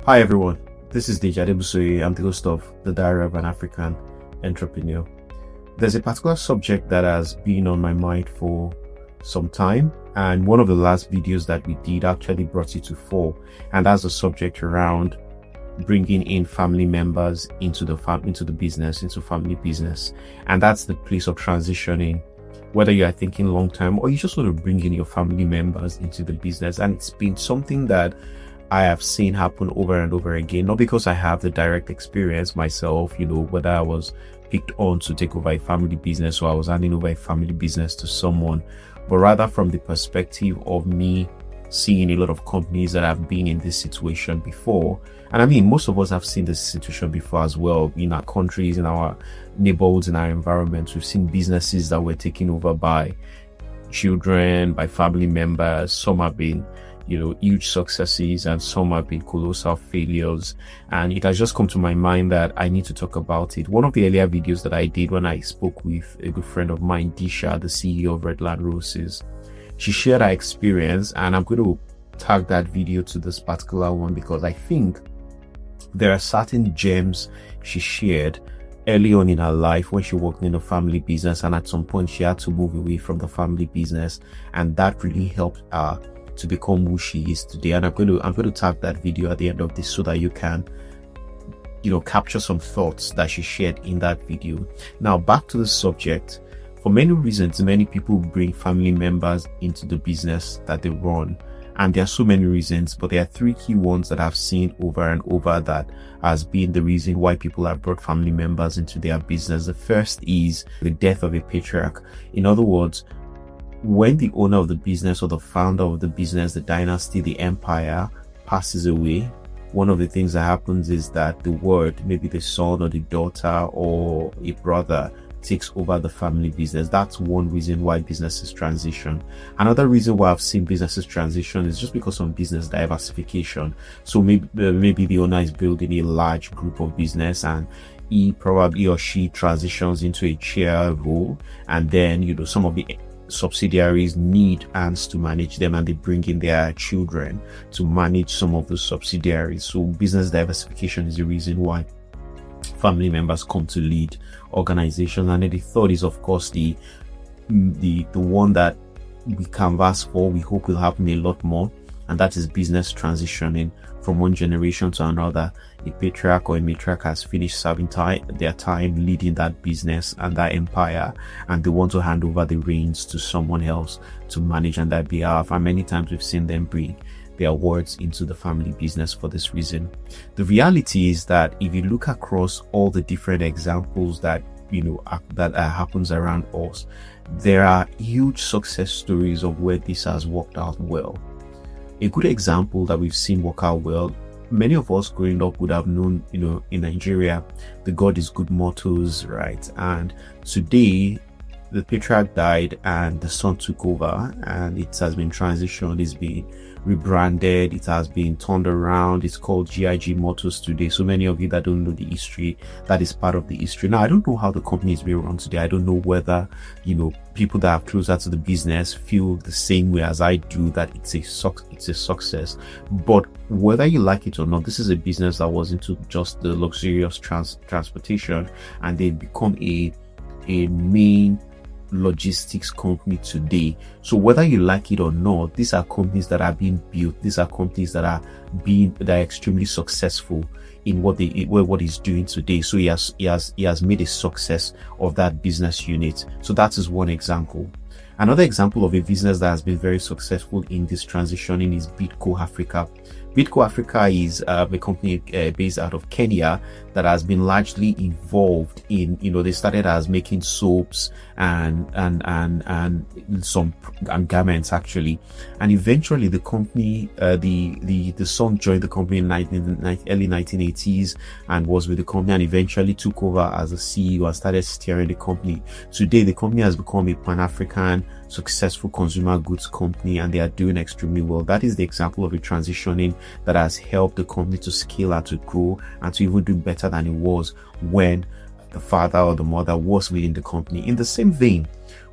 Hi everyone, this is Deji Adebusoye. I'm the host of The Diary of an African Entrepreneur. There's a particular subject that has been on my mind for some time, and one of the last videos that we did actually brought it to fore, and that's the subject around bringing in family members into the family business, and that's the place of transitioning. Whether you are thinking long term or you just want to bring in your family members into the business, and it's been something that I have seen happen over and over again, not because I have the direct experience myself, whether I was picked on to take over a family business or I was handing over a family business to someone, but rather from the perspective of me seeing a lot of companies that have been in this situation before. And I mean, most of us have seen this situation before as well in our countries, in our neighborhoods, in our environments. We've seen businesses that were taken over by children, by family members. Some have been huge successes, and some have been colossal failures. And it has just come to my mind that I need to talk about it. One of the earlier videos that I did when I spoke with a good friend of mine, Disha, the CEO of Redland Roses, she shared her experience, and I'm going to tag that video to this particular one because I think there are certain gems she shared early on in her life when she worked in a family business, and at some point she had to move away from the family business, and that really helped her to become who she is today. And I'm going to tag that video at the end of this so that you can capture some thoughts that she shared in that video. Now back to the subject. For many reasons, many people bring family members into the business that they run, and there are so many reasons, but there are three key ones that I've seen over and over that has been the reason why people have brought family members into their business. The first is the death of a patriarch. In other words, when the owner of the business or the founder of the business, the dynasty, the empire passes away, one of the things that happens is that the word, maybe the son or the daughter or a brother, takes over the family business. That's one reason why businesses transition. Another reason why I've seen businesses transition is just because of business diversification. So maybe the owner is building a large group of business, and he or she transitions into a chair role, and then some of the subsidiaries need hands to manage them, and they bring in their children to manage some of the subsidiaries. So business diversification is the reason why family members come to lead organizations. And then the third is, of course, the one that we canvas for, we hope will happen a lot more, and that is business transitioning from one generation to another. A patriarch or a matriarch has finished serving their time leading that business and that empire, and they want to hand over the reins to someone else to manage on their behalf. And many times we've seen them bring their words into the family business for this reason. The reality is that if you look across all the different examples that happens around us, there are huge success stories of where this has worked out well. A good example that we've seen work out well, many of us growing up would have known, in Nigeria, the God is good mottos, right? And today, the patriarch died and the son took over, and it has been transitioned, it's been rebranded, it has been turned around, it's called GIG Motors today. So many of you that don't know the history, that is part of the history. Now, I don't know how the company is being run today. I don't know whether, people that are closer to the business feel the same way as I do, that it's a success. But whether you like it or not, this is a business that was into just the luxurious transportation, and they've become a main logistics company today. So whether you like it or not, these are companies that are being built. These are companies that are extremely successful in what he's doing today. So he has made a success of that business unit. So that is one example. Another example of a business that has been very successful in this transitioning is Bidco Africa. Bidco Africa is a company based out of Kenya that has been largely involved in, they started as making soaps and some garments actually, and eventually the company, the son joined the company in early 1980s and was with the company, and eventually took over as a CEO and started steering the company. Today, the company has become a Pan-African successful consumer goods company, and they are doing extremely well. That is the example of a transitioning that has helped the company to scale and to grow and to even do better than it was when the father or the mother was within the company. In the same vein,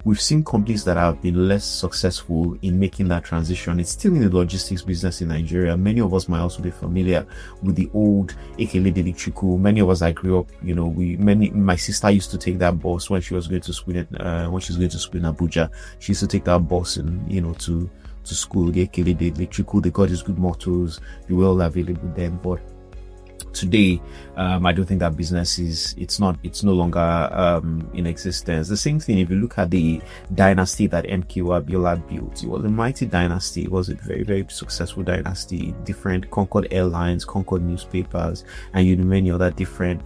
We've seen companies that have been less successful in making that transition. It's still in the logistics business in Nigeria. Many of us might also be familiar with the old Ekele Delichiku. Many of us that grew up, my sister used to take that bus when she was going to school in Abuja. She used to take that bus and, to school. The Ekele Delichiku, they got these good mottos. They were all available then, but today, I don't think that business it's no longer in existence. The same thing if you look at the dynasty that MKO Abiola built. It was a mighty dynasty. It was a very, very successful dynasty. Different Concord Airlines, Concord newspapers, and many other different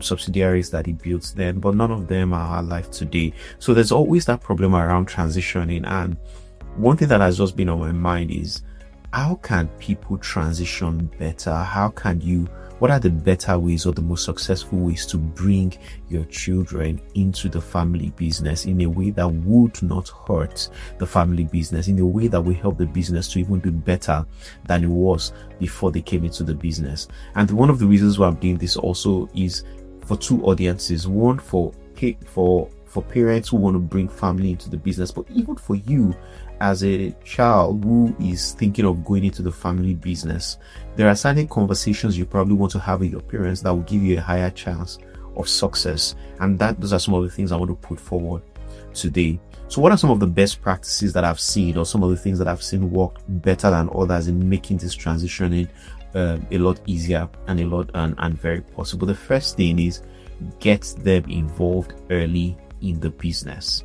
subsidiaries that he built then, but none of them are alive today. So there's always that problem around transitioning. And one thing that has just been on my mind is, how can people transition better? What are the better ways or the most successful ways to bring your children into the family business in a way that would not hurt the family business, in a way that will help the business to even do better than it was before they came into the business? And one of the reasons why I'm doing this also is for two audiences. One, for parents who want to bring family into the business, but even for you as a child who is thinking of going into the family business. There are certain conversations you probably want to have with your parents that will give you a higher chance of success. And those are some of the things I want to put forward today. So what are some of the best practices that I've seen, or some of the things that I've seen work better than others in making this transitioning a lot easier and very possible? The first thing is, get them involved early in the business.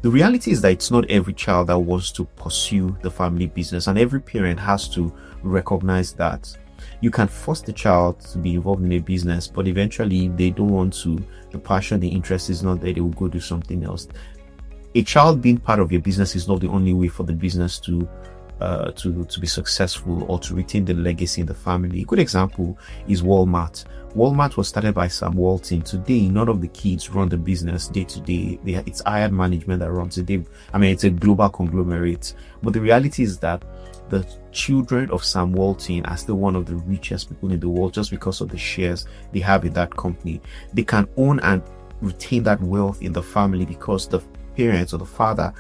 The reality is that it's not every child that wants to pursue the family business, and every parent has to recognize that. You can force the child to be involved in a business, but eventually if they don't want to, the passion, the interest is not there, they will go do something else. A child being part of your business is not the only way for the business to be successful or to retain the legacy in the family. A good example is Walmart. Walmart was started by Sam Walton. Today, none of the kids run the business day to day. It's hired management that runs it. It's a global conglomerate. But the reality is that the children of Sam Walton are still one of the richest people in the world just because of the shares they have in that company. They can own and retain that wealth in the family because the parents or the father,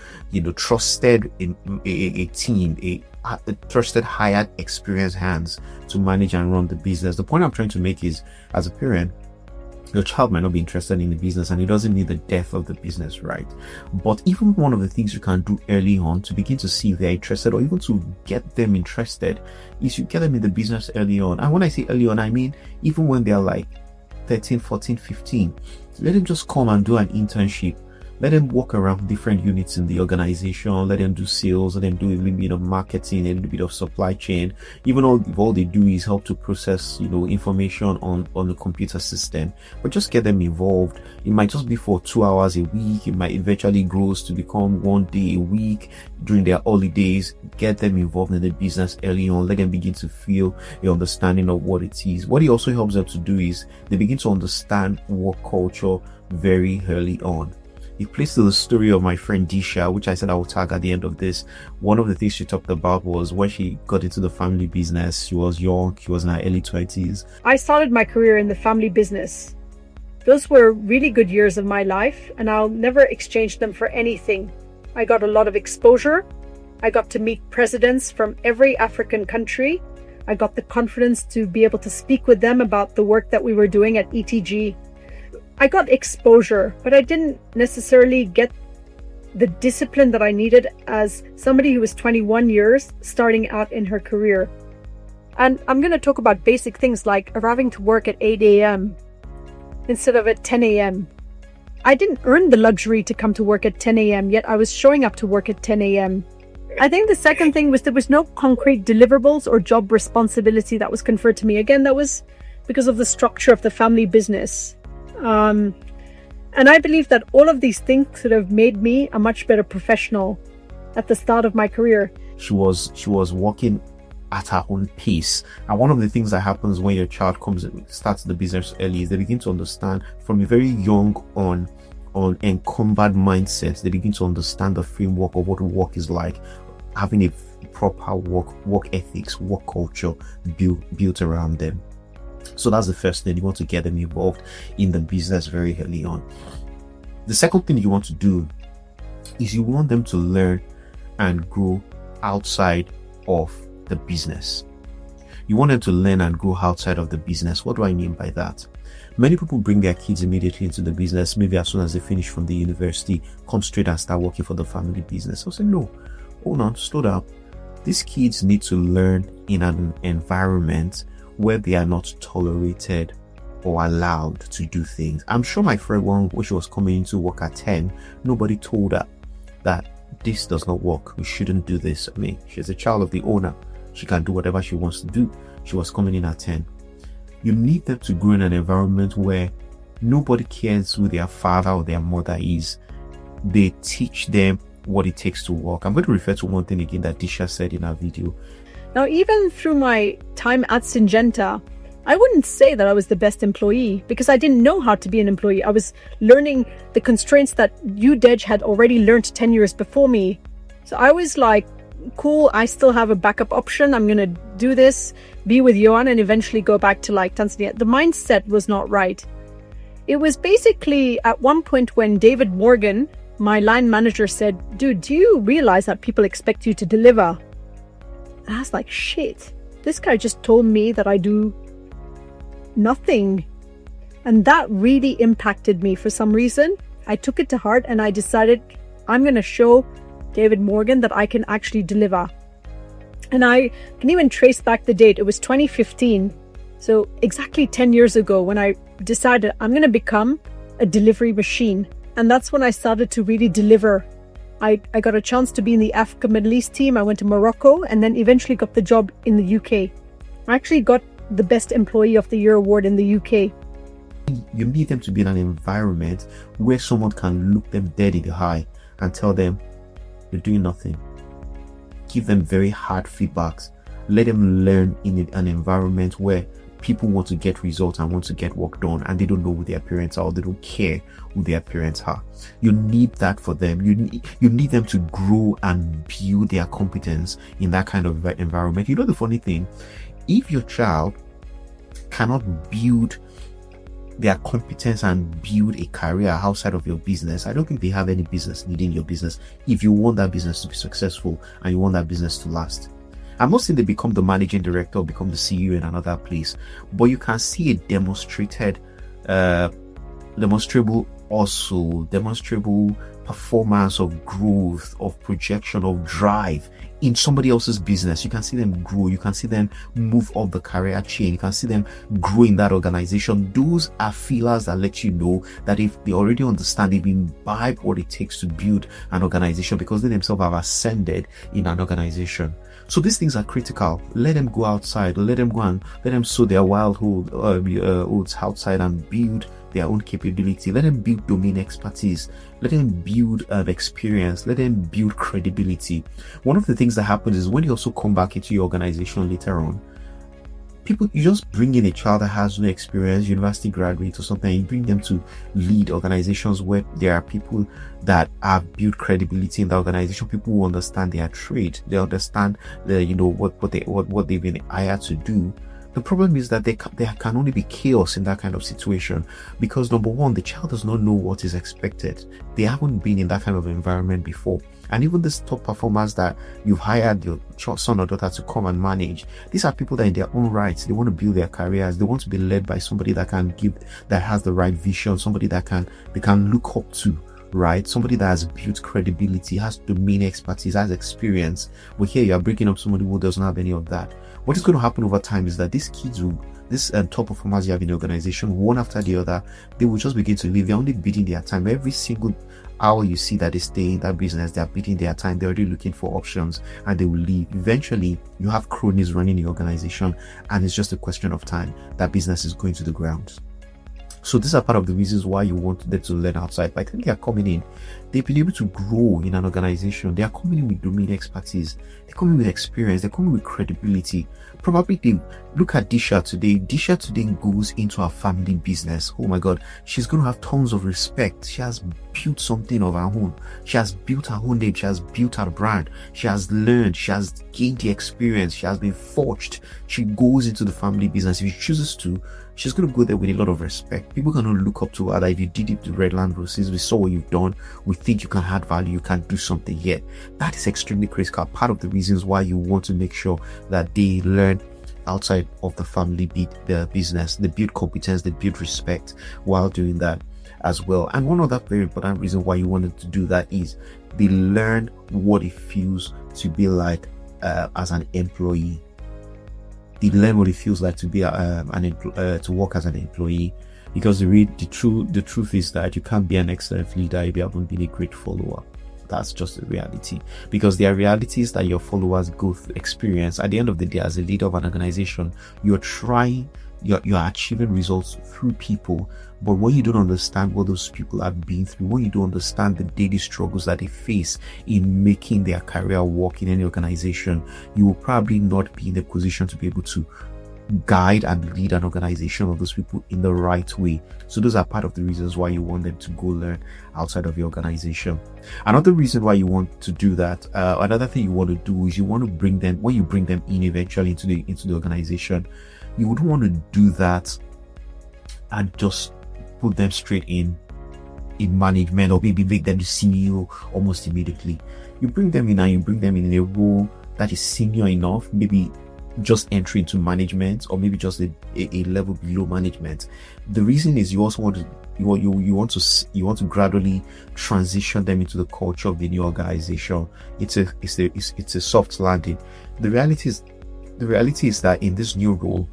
trusted in a team, a trusted, hired, experienced hands to manage and run the business. The point I'm trying to make is, as a parent, your child might not be interested in the business and it doesn't need the death of the business, right? But even one of the things you can do early on to begin to see if they're interested, or even to get them interested, is you get them in the business early on. And when I say early on, I mean even when they're like 13, 14, 15. Let them just come and do an internship. Let them walk around different units in the organization. Let them do sales. Let them do a little bit of marketing, a little bit of supply chain. Even all they do is help to process, information on the computer system. But just get them involved. It might just be for 2 hours a week. It might eventually grow to become 1 day a week during their holidays. Get them involved in the business early on. Let them begin to feel the understanding of what it is. What it also helps them to do is they begin to understand work culture very early on. It plays to the story of my friend Disha, which I said I will tag at the end of this. One of the things she talked about was when she got into the family business. She was young. She was in her early 20s. I started my career in the family business. Those were really good years of my life, and I'll never exchange them for anything. I got a lot of exposure. I got to meet presidents from every African country. I got the confidence to be able to speak with them about the work that we were doing at ETG. I got exposure, but I didn't necessarily get the discipline that I needed as somebody who was 21 years starting out in her career. And I'm going to talk about basic things like arriving to work at 8 a.m. instead of at 10 a.m. I didn't earn the luxury to come to work at 10 a.m., yet I was showing up to work at 10 a.m. I think the second thing was there was no concrete deliverables or job responsibility that was conferred to me. Again, that was because of the structure of the family business. And I believe that all of these things sort of made me a much better professional at the start of my career. She was working at her own pace. And one of the things that happens when your child starts the business early is they begin to understand from a very young on encumbered mindsets. They begin to understand the framework of what work is like, having a proper work ethics, work culture built around them. So that's the first thing. You want to get them involved in the business very early on. The second thing you want to do is you want them to learn and grow outside of the business. You want them to learn and grow outside of the business. What do I mean by that? Many people bring their kids immediately into the business, maybe as soon as they finish from the university, come straight and start working for the family business. I'll say, no, hold on, slow down. These kids need to learn in an environment where they are not tolerated or allowed to do things. I'm sure my friend, when she was coming into work at 10, nobody told her that this does not work. We shouldn't do this. I mean, she's a child of the owner. She can do whatever she wants to do. She was coming in at 10. You need them to grow in an environment where nobody cares who their father or their mother is. They teach them what it takes to work. I'm going to refer to one thing again that Disha said in our video. Now, even through my time at Syngenta, I wouldn't say that I was the best employee because I didn't know how to be an employee. I was learning the constraints that you, Dej, had already learned 10 years before me. So I was like, cool, I still have a backup option. I'm going to do this, be with Johan, and eventually go back to like Tanzania. The mindset was not right. It was basically at one point when David Morgan, my line manager, said, dude, do you realize that people expect you to deliver? And I was like, shit, this guy just told me that I do nothing. And that really impacted me for some reason. I took it to heart and I decided I'm going to show David Morgan that I can actually deliver. And I can even trace back the date. It was 2015. So exactly 10 years ago when I decided I'm going to become a delivery machine. And that's when I started to really deliver. I got a chance to be in the Africa Middle East team. I went to Morocco and then eventually got the job in the UK. I actually got the Best Employee of the Year award in the UK. You need them to be in an environment where someone can look them dead in the eye and tell them, you're doing nothing. Give them very hard feedbacks. Let them learn in an environment where people want to get results and want to get work done and they don't know who their parents are or they don't care who their parents are. You need that for them. You need them to grow and build their competence in that kind of environment. You know the funny thing, if your child cannot build their competence and build a career outside of your business, I don't think they have any business needing your business if you want that business to be successful and you want that business to last. I'm not saying they become the managing director or become the CEO in another place, but you can see a demonstrable performance of growth, of projection, of drive in somebody else's business. You can see them grow. You can see them move up the career chain. You can see them grow in that organization. Those are feelers that let you know that if they already understand, they've imbibed what it takes to build an organization because they themselves have ascended in an organization. So these things are critical. Let them go outside. Let them go and let them sow their wild oats outside and build their own capability. Let them build domain expertise. Let them build experience. Let them build credibility. One of the things that happens is when you also come back into your organization later on, you just bring in a child that has no experience, university graduate or something, you bring them to lead organizations where there are people that have built credibility in the organization, people who understand their trade, they understand what they've been hired to do. The problem is that there can only be chaos in that kind of situation because number one, the child does not know what is expected. They haven't been in that kind of environment before. And even these top performers that you've hired your son or daughter to come and manage, these are people that in their own rights, they want to build their careers. They want to be led by somebody that has the right vision, somebody that they can look up to, right? Somebody that has built credibility, has domain expertise, has experience. But here you are breaking up somebody who doesn't have any of that. What is going to happen over time is that these top performers you have in the organization, one after the other, they will just begin to leave. They're only bidding their time. Every single hour you see that they stay in that business, they're bidding their time. They're already looking for options and they will leave. Eventually, you have cronies running the organization and it's just a question of time that business is going to the ground. So these are part of the reasons why you want them to learn outside. By the time they are coming in, they've been able to grow in an organization. They are coming in with domain expertise. They're coming with experience. They're coming with credibility. Probably they look at Disha today. Disha today goes into her family business. Oh my God, she's going to have tons of respect. She has built something of her own. She has built her own name. She has built her brand. She has learned. She has gained the experience. She has been forged. She goes into the family business. If she chooses to, she's going to go there with a lot of respect. People cannot look up to her that if you did it to Red Land Roses, we saw what you've done. We think you can add value. You can do something yet. That is extremely critical. Part of the reasons why you want to make sure that they learn outside of the family the business, they build competence, they build respect while doing that as well. And one other very important reason why you wanted to do that is they learn what it feels to be like as an employee. They learn what it feels like to be to work as an employee, because the truth is that you can't be an excellent leader if you haven't been a great follower. That's just the reality, because there are realities that your followers go through, experience. At the end of the day, as a leader of an organization, you're achieving results through people. But when you don't understand what those people have been through, when you don't understand the daily struggles that they face in making their career work in any organization, you will probably not be in a position to be able to guide and lead an organization of those people in the right way. So those are part of the reasons why you want them to go learn outside of your organization. Another reason why you want to do that, another thing you want to do is you want to bring them, when you bring them in eventually into the organization, you wouldn't want to do that and just put them straight in management, or maybe make them the CEO almost immediately. You bring them in and you bring them in a role that is senior enough, maybe just entry into management, or maybe just a level below management. The reason is you also want to gradually transition them into the culture of the new organization. It's a soft landing. The reality is that in this new role,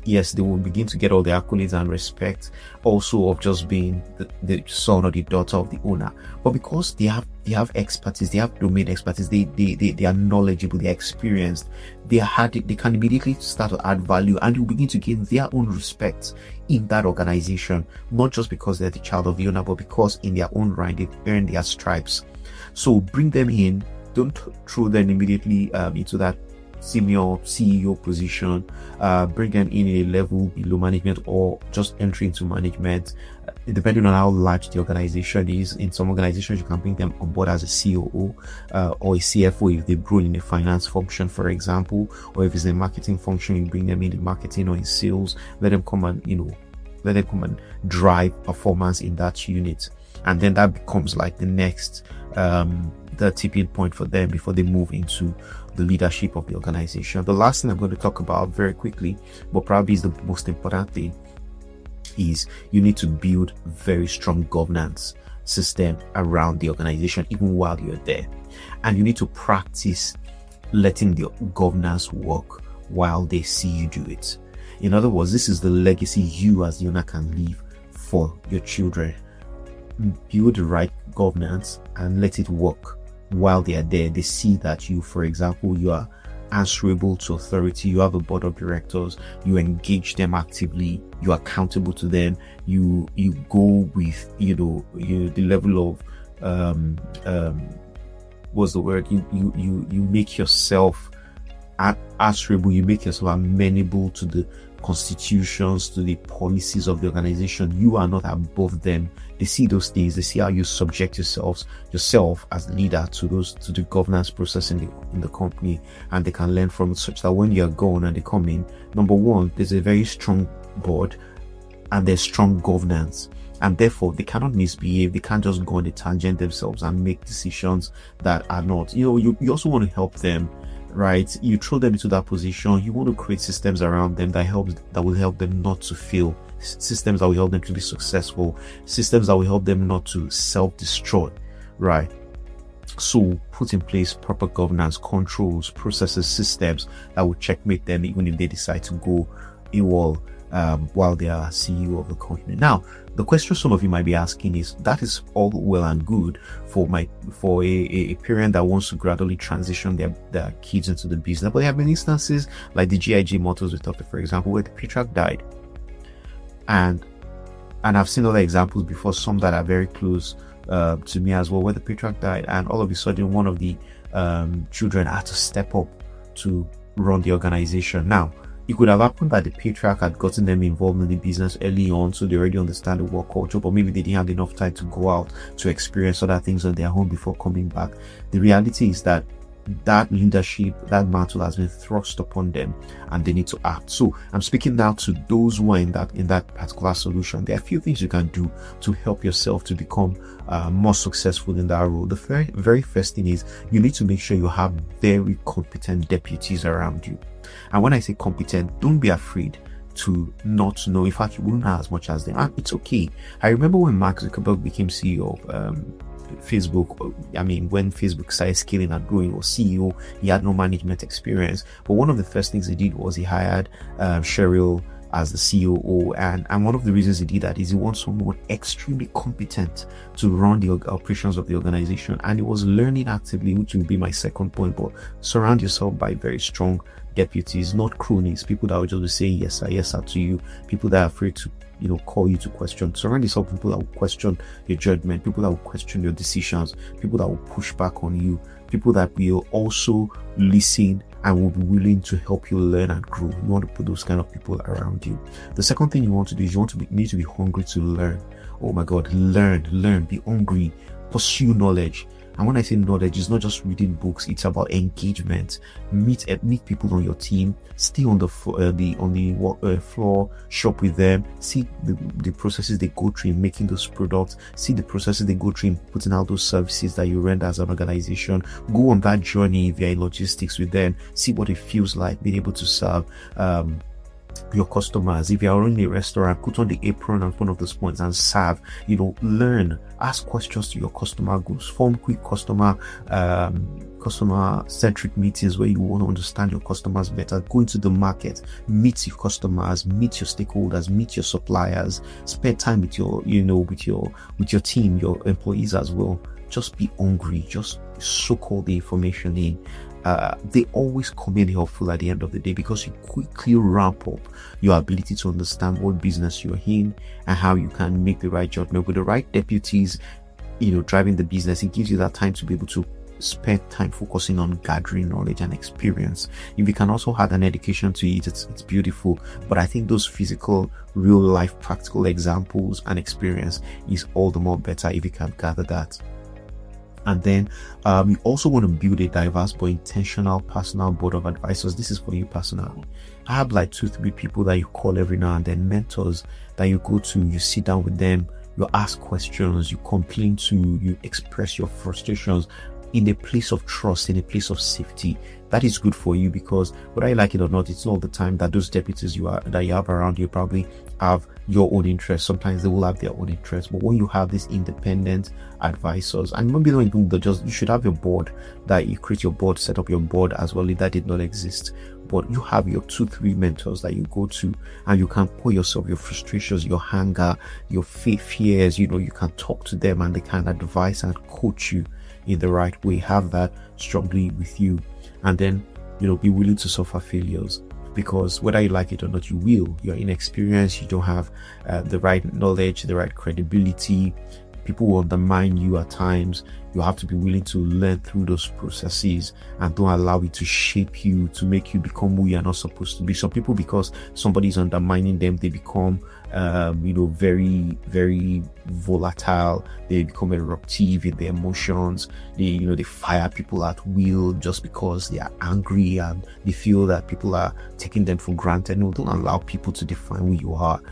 yes, they will begin to get all the accolades and respect also of just being the son or the daughter of the owner. But because they have expertise, they have domain expertise, they are knowledgeable, they're experienced, they can immediately start to add value, and you begin to gain their own respect in that organization, not just because they're the child of the owner, but because in their own right they've earned their stripes. So bring them in, don't throw them immediately into that senior CEO position. Bring them in a level below management, or just entry into management, depending on how large the organization is. In some organizations, you can bring them on board as a COO or a CFO if they've grown in a finance function, for example, or if it's a marketing function, you bring them in marketing or in sales. Let them come and drive performance in that unit, and then that becomes like the next the tipping point for them before they move into the leadership of the organization. The last thing I'm going to talk about very quickly, but probably is the most important thing, is you need to build very strong governance system around the organization even while you're there, and you need to practice letting the governance work while they see you do it. In other words, this is the legacy you as the owner can leave for your children. Build the right governance and let it work while they are there. They see that you, for example, you are answerable to authority, you have a board of directors, you engage them actively, you're accountable to them, you go with the level of what's the word, you make yourself answerable, you make yourself amenable to the constitutions, to the policies of the organization. You are not above them. They see those things, they see how you subject yourself as leader to the governance process in the company, and they can learn from it, such that when you're gone and they come in, number one, there's a very strong board and there's strong governance, and therefore they cannot misbehave. They can't just go on a tangent themselves and make decisions that are not, you also want to help them, right? You throw them into that position, you want to create systems around them that will help them not to fail, systems that will help them to be successful, systems that will help them not to self-destroy, right? So put in place proper governance, controls, processes, systems that will checkmate them even if they decide to go AWOL while they are CEO of the company. Now, the question some of you might be asking is, that is all well and good for a parent that wants to gradually transition their kids into the business, but there have been instances like the GIG Motors we talked about, for example, where the patriarch died, and I've seen other examples before, some that are very close to me as well, where the patriarch died and all of a sudden one of the children had to step up to run the organization. Now, It could have happened that the patriarch had gotten them involved in the business early on, so they already understand the work culture, but maybe they didn't have enough time to go out to experience other things on their own before coming back. The reality is that leadership, that mantle has been thrust upon them, and they need to act. So I'm speaking now to those who are in that particular solution. There are a few things you can do to help yourself to become more successful in that role. The very first thing is you need to make sure you have very competent deputies around you. And when I say competent, don't be afraid to not know. In fact, you won't know as much as them, and it's okay. I remember when Mark Zuckerberg became CEO of Facebook. I mean, when Facebook started scaling and growing, or CEO, he had no management experience, but one of the first things he did was he hired Cheryl as the COO, and one of the reasons he did that is he wants someone extremely competent to run the operations of the organization, and he was learning actively, which will be my second point. But surround yourself by very strong deputies, not cronies, people that will just be saying yes sir to you, people that are afraid to call you to question. Surround yourself with people that will question your judgment, people that will question your decisions, people that will push back on you, people that will also listen and will be willing to help you learn and grow. You want to put those kind of people around you. The second thing you want to do is need to be hungry to learn. Oh my God, learn, be hungry, pursue knowledge. And when I say knowledge, it's not just reading books, it's about engagement. Meet people on your team, stay on the floor, shop with them, see the processes they go through in making those products, see the processes they go through in putting out those services that you render as an organization. Go on that journey if you're in logistics with them, see what it feels like being able to serve your customers. If you're running a restaurant, put on the apron and one of those points and serve. Learn, ask questions to your customer groups, form quick customer centric meetings where you want to understand your customers better. Go into the market, meet your customers, meet your stakeholders, meet your suppliers, spend time with your team, your employees as well. Just be hungry, just soak all the information in. They always come in helpful at the end of the day, because you quickly ramp up your ability to understand what business you're in and how you can make the right judgment. With the right deputies, driving the business, it gives you that time to be able to spend time focusing on gathering knowledge and experience. If you can also add an education to it, it's beautiful. But I think those physical, real life, practical examples and experience is all the more better if you can gather that. And then you also want to build a diverse but intentional personal board of advisors. This is for you personally. I have like 2-3 people that you call every now and then, mentors that you go to, you sit down with them, you ask questions, you complain to, you express your frustrations in a place of trust, in a place of safety. That is good for you, because whether you like it or not, it's not all the time that those deputies that you have around you probably have your own interests. Sometimes they will have their own interests, but when you have these independent advisors, and maybe you should have your board, that you create your board, set up your board as well, if that did not exist. But you have your 2-3 mentors that you go to, and you can pour yourself, your frustrations, your anger, your fears, you can talk to them and they can advise and coach you in the right way. Have that strongly with you. And then, be willing to suffer failures, because whether you like it or not, you will. You're inexperienced, you don't have the right knowledge, the right credibility. People will undermine you at times. You have to be willing to learn through those processes and don't allow it to shape you, to make you become who you're not supposed to be. Some people, because somebody's undermining them, they become very, very volatile. They become eruptive in their emotions. They fire people at will just because they are angry and they feel that people are taking them for granted. No, don't allow people to define who you are.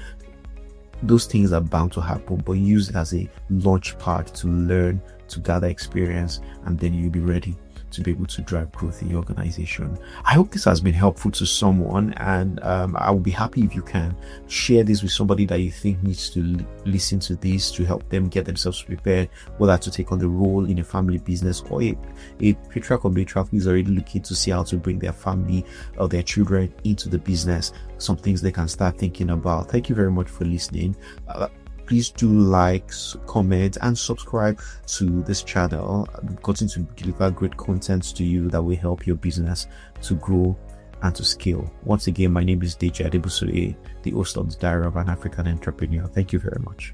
Those things are bound to happen, but use it as a launch pad to learn, to gather experience, and then you'll be ready to be able to drive growth in your organization. I hope this has been helpful to someone, and I will be happy if you can share this with somebody that you think needs to listen to this, to help them get themselves prepared, whether to take on the role in a family business, or a patriarch or matriarch who is already looking to see how to bring their family or their children into the business. Some things they can start thinking about. Thank you very much for listening. Please do like, comment, and subscribe to this channel. I'm going to deliver great content to you that will help your business to grow and to scale. Once again, my name is Deji Adebusoye, the host of the Diary of an African Entrepreneur. Thank you very much.